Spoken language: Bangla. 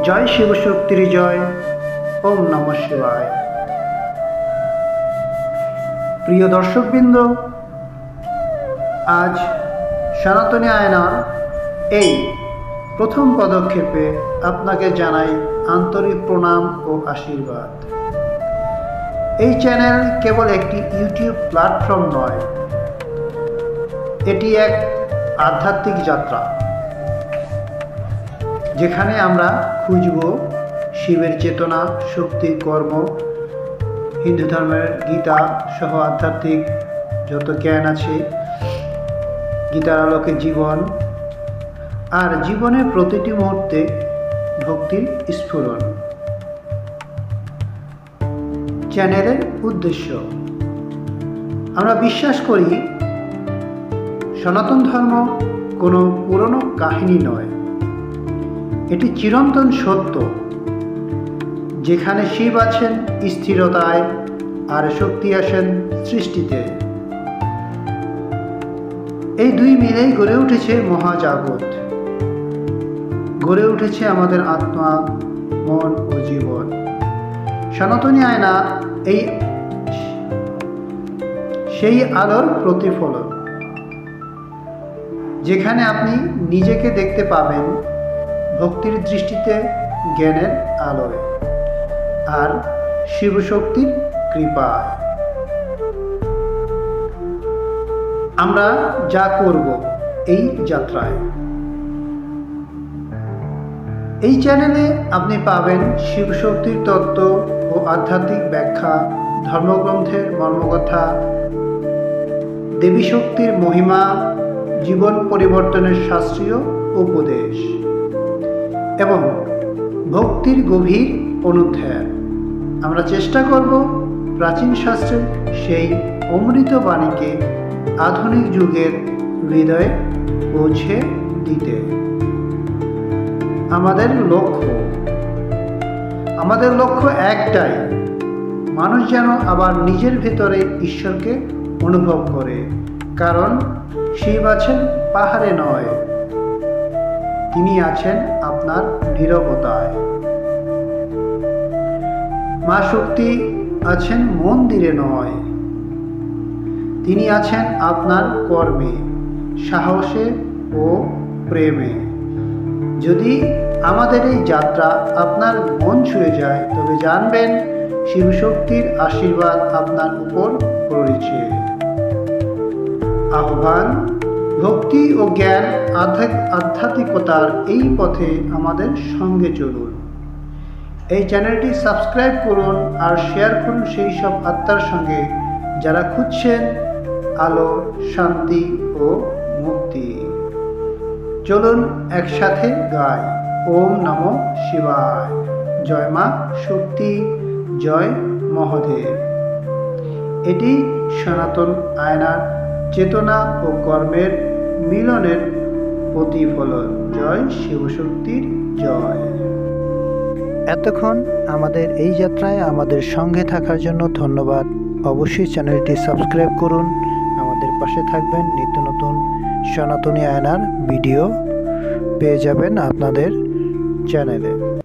জয় শিবশক্তির জয়। ওম নমঃ শিবায়। প্রিয় দর্শকবৃন্দ, আজ সনাতনী আয়নার এই প্রথম পদক্ষেপে আপনাকে জানাই আন্তরিক প্রণাম ও আশীর্বাদ। এই চ্যানেল কেবল একটি ইউটিউব প্ল্যাটফর্ম নয়, এটি এক আধ্যাত্মিক যাত্রা, যেখানে আমরা খুঁজব শিবের চেতনা, শক্তি, কর্ম, হিন্দু ধর্মের গীতা সহ আধ্যাত্মিক যত জ্ঞান আছে, গীতার আলোকে জীবন, আর জীবনের প্রতিটি মুহূর্তে ভক্তির স্ফুরণ। চ্যানেলের উদ্দেশ্য, আমরা বিশ্বাস করি সনাতন ধর্ম কোনো পুরনো কাহিনী নয়, এটি চিরন্তন সত্য, যেখানে শিব আছেন স্থিরতায় আর শক্তি আসেন সৃষ্টিতে। এই দুই মিলেই গড়ে উঠেছে মহাজাগত, গড়ে উঠেছে আমাদের আত্মা, মন ও জীবন। সনাতনী আয়না সেই আলোর প্রতিফলন, যেখানে আপনি নিজেকে দেখতে পাবেন ভক্তির দৃষ্টিতে, জ্ঞানের আলোয় আর শিবশক্তির কৃপায়। আমরা যা করব এই যাত্রায়, এই চ্যানেলে আপনি পাবেন শিবশক্তির তত্ত্ব ও আধ্যাত্মিক ব্যাখ্যা, ধর্মগ্রন্থের মর্মকথা, দেবী শক্তির মহিমা, জীবন পরিবর্তনের শাস্ত্রীয় উপদেশ এবং ভক্তির গভীর অনুধ্যান। আমরা চেষ্টা করব প্রাচীন শাস্ত্রের সেই অমৃত বাণীকে আধুনিক যুগের হৃদয়ে পৌঁছে দিতে। আমাদের লক্ষ্য একটাই, মানুষ যেন আবার নিজের ভেতরে ঈশ্বরকে অনুভব করে, কারণ শিব আছেন পাহাড়ে নয়, তিনি আছেন আপনার নীরবতায়। মা শক্তি আছেন মন্দিরে নয়, তিনি আছেন আপনার কর্মে, সাহসে ও প্রেমে। যদি আমাদের এই যাত্রা আপনার মন ছুঁয়ে যায়, তবে জানবেন শিবশক্তির আশীর্বাদ আপনার উপর পড়েছে। আহ্বান, ভক্তি ও জ্ঞান, আধ্যাত্মিকতার এই পথে আমাদের সঙ্গে চলুন। এই চ্যানেলটি সাবস্ক্রাইব করুন আর শেয়ার করুন সেই সব আত্মার সঙ্গে যারা খুঁজছেন আলো, শান্তি ও মুক্তি। চলুন একসাথে গাই ওম নমঃ শিবায়। জয় মা শক্তি, জয় মহাদেব। এটি সনাতন আয়নার চেতনা ও কর্মের মিলনের প্রতিফলন। জয় শিবশক্তির জয়। এতক্ষণ আমাদের এই যাত্রায় আমাদের সঙ্গে থাকার জন্য ধন্যবাদ। অবশ্যই চ্যানেলটি সাবস্ক্রাইব করুন, আমাদের পাশে থাকবেন। নিত্য নতুন সনাতনী আয়নার ভিডিও পেয়ে যাবেন আপনাদের চ্যানেলে।